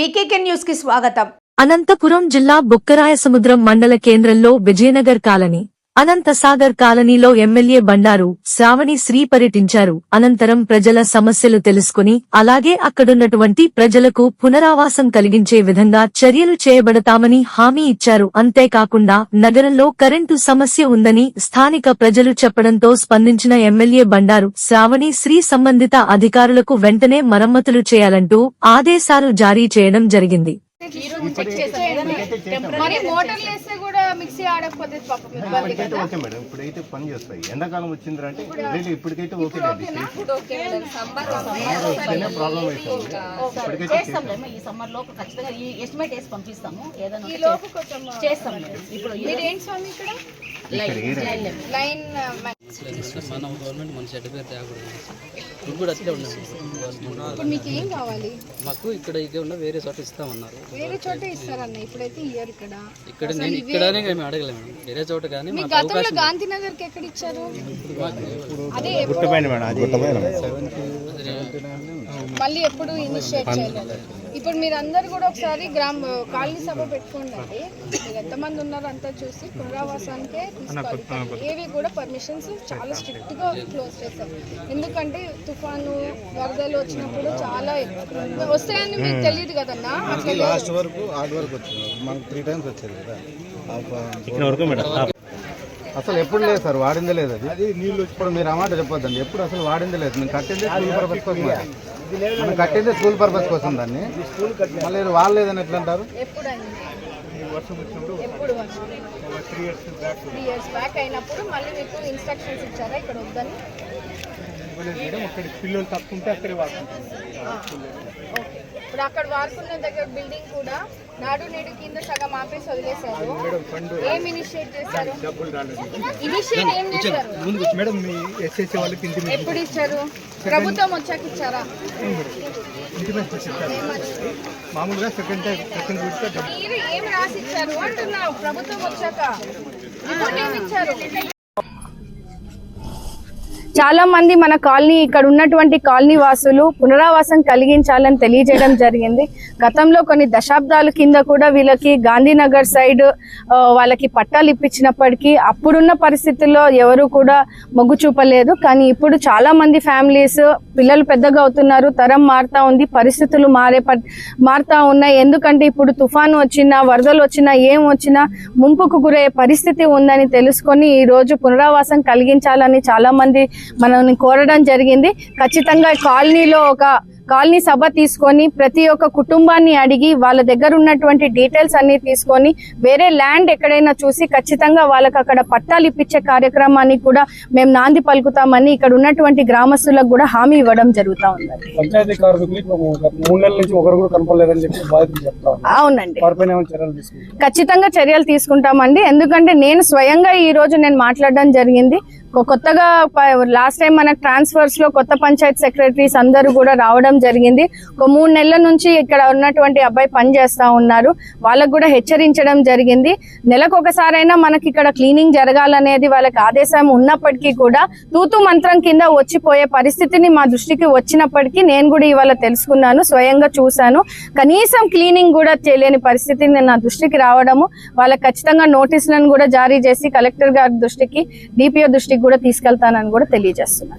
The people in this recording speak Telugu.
వీకేకే న్యూస్ కి స్వాగతం. అనంతపురం జిల్లా బుక్కరాయసముద్రం మండల కేంద్రంలో విజయనగర్ కాలనీ, అనంతసాగర్ కాలనీలో ఎమ్మెల్యే బండారు శ్రావణి శ్రీ పర్యటించారు. అనంతరం ప్రజల సమస్యలు తెలుసుకుని అలాగే అక్కడున్నటువంటి ప్రజలకు పునరావాసం కలిగించే విధంగా చర్యలు చేయబడతామని హామీ ఇచ్చారు. అంతేకాకుండా నగరంలో కరెంటు సమస్య ఉందని స్థానిక ప్రజలు చెప్పడంతో స్పందించిన ఎమ్మెల్యే బండారు శ్రావణి శ్రీ సంబంధిత అధికారులకు వెంటనే మరమ్మతులు చేయాలంటూ ఆదేశాలు జారీ చేయడం జరిగింది. మరి మోటార్లు వేస్తే కూడా మిక్సీ ఆడకపోతే ఓకే మేడం, ఇప్పుడైతే పని చేస్తాయి. ఎండాకాలం వచ్చింది అంటే ఇప్పటికైతే ఓకే ప్రాబ్లం అవుతుంది. ఈ సమ్మర్ లో ఖచ్చితంగా ఈ ఎస్టిమేట్ వేసి పంపిస్తాము. ఏదైనా చేస్తాం. ఇప్పుడు లైన్ మన గవర్నమెంట్ మన చెడ్డ పేరు తేకూడదు. ఇప్పుడు కూడా అట్లే ఉన్నాము. మీకు ఏం కావాలి? మాకు ఇక్కడ ఇదే ఉన్న వేరే చోట ఇస్తామన్నారు. వేరే చోట ఇస్తారన్న, ఇప్పుడైతే ఇయ్యారు. ఇక్కడ నేను ఇక్కడనే మేము అడగలేము వేరే చోట. కానీ మీకు గతంలో గాంధీనగర్ కి ఎక్కడ ఇచ్చారు? అదే మళ్ళీ ఎప్పుడు ఇనిషియేట్ చేయలేదు. ఇప్పుడు మీరు అందరు కూడా ఒకసారి కాలనీ సభ పెట్టుకోండి. మీరు ఎంతమంది ఉన్నారో అంతా చూసి పునరావాసానికే తీసుకోవాలి. ఏవి కూడా పర్మిషన్స్ చాలా స్ట్రిక్ట్ గా క్లోజ్ చేశారు. ఎందుకంటే తుఫాను వరదలు వచ్చినప్పుడు చాలా వస్తాయని మీకు తెలియదు కదన్నా. అసలు ఎప్పుడు లేదు సార్, వాడిందే లేదు. అది నీళ్ళు ఇప్పుడు మీరు అమాట చెప్పొద్దండి. ఎప్పుడు అసలు వాడిందే లేదు. మేము కట్టిందే స్కూల్ పర్పస్ కోసం, మనం కట్టిందే స్కూల్ పర్పస్ కోసం. దాన్ని మళ్ళీ వాళ్ళు లేదని ఎట్లా అంటారు? ఎప్పుడు 3 years బ్యాక్ అయినప్పుడు మళ్ళీ మీకు ఇన్స్ట్రక్షన్స్ ఇచ్చారా ఇక్కడ వద్దని? పిల్లలు తక్కువ ఉంటే అక్కడే వాడుకుంటారు. ఇప్పుడు అక్కడ వాడుకున్న దగ్గర బిల్డింగ్ కూడా నాడు నేడు కింద సగం ఆపేసి వదిలేశారు. ఏం ఇనిషియేట్ చేశారు? ఇనిషియేట్ ఏం చేశారు? ఎప్పుడు ఇచ్చారు? ప్రభుత్వం వచ్చాక ఇచ్చారా? మీరు ఏం రాసి ఇచ్చారు అంటున్నావు? ప్రభుత్వం వచ్చాక ఏమి ఇచ్చారు? చాలా మంది మన కాలనీ ఇక్కడ ఉన్నటువంటి కాలనీ వాసులు పునరావాసం కలిగించాలని తెలియజేయడం జరిగింది. గతంలో కొన్ని దశాబ్దాల కింద కూడా వీళ్ళకి గాంధీనగర్ సైడ్ వాళ్ళకి పట్టాలు ఇప్పించినప్పటికీ అప్పుడున్న పరిస్థితుల్లో ఎవరు కూడా మొగ్గు చూపలేదు. కానీ ఇప్పుడు చాలా మంది ఫ్యామిలీస్ పిల్లలు పెద్దగా అవుతున్నారు, తరం మారుతా ఉంది, పరిస్థితులు మారుతా ఉన్నాయి. ఎందుకంటే ఇప్పుడు తుఫాను వచ్చినా వరదలు వచ్చినా ఏం వచ్చినా ముంపుకు గురయ్యే పరిస్థితి ఉందని తెలుసుకొని ఈ రోజు పునరావాసం కలిగించాలని చాలా మంది మనల్ని కోరడం జరిగింది. ఖచ్చితంగా కాలనీలో ఒక కాలనీ సభ తీసుకొని ప్రతి ఒక్క కుటుంబాన్ని అడిగి వాళ్ళ దగ్గర ఉన్నటువంటి డీటెయిల్స్ అన్ని తీసుకొని వేరే ల్యాండ్ ఎక్కడైనా చూసి ఖచ్చితంగా వాళ్ళకి అక్కడ పట్టాలు ఇప్పించే కార్యక్రమాన్ని కూడా మేము నాంది పలుకుతామని ఇక్కడ ఉన్నటువంటి గ్రామస్తులకు కూడా హామీ ఇవ్వడం జరుగుతా ఉంది. అవునండి, ఖచ్చితంగా చర్యలు తీసుకుంటామండి. ఎందుకంటే నేను స్వయంగా ఈ రోజు నేను మాట్లాడడం జరిగింది. కొత్తగా లాస్ట్ టైం మన ట్రాన్స్ఫర్స్ లో కొత్త పంచాయత్ సెక్రటరీస్ అందరూ కూడా రావడం జరిగింది. ఒక 3 నెలల నుంచి ఇక్కడ ఉన్నటువంటి అబ్బాయి పని చేస్తా ఉన్నారు. వాళ్ళకు కూడా హెచ్చరించడం జరిగింది. నెలకు ఒకసారైనా మనకి ఇక్కడ క్లీనింగ్ జరగాలనేది వాళ్ళకి ఆదేశం ఉన్నప్పటికీ కూడా తూతు మంత్రం కింద వచ్చిపోయే పరిస్థితిని మా దృష్టికి వచ్చినప్పటికీ నేను కూడా ఇవాళ తెలుసుకున్నాను, స్వయంగా చూశాను. కనీసం క్లీనింగ్ కూడా చేయలేని పరిస్థితిని నా దృష్టికి రావడము, వాళ్ళకి ఖచ్చితంగా నోటీసులను కూడా జారీ చేసి కలెక్టర్ గారి దృష్టికి, డిపిఓ దృష్టికి కూడా తీసుకెళ్తానని కూడా తెలియజేస్తున్నాను.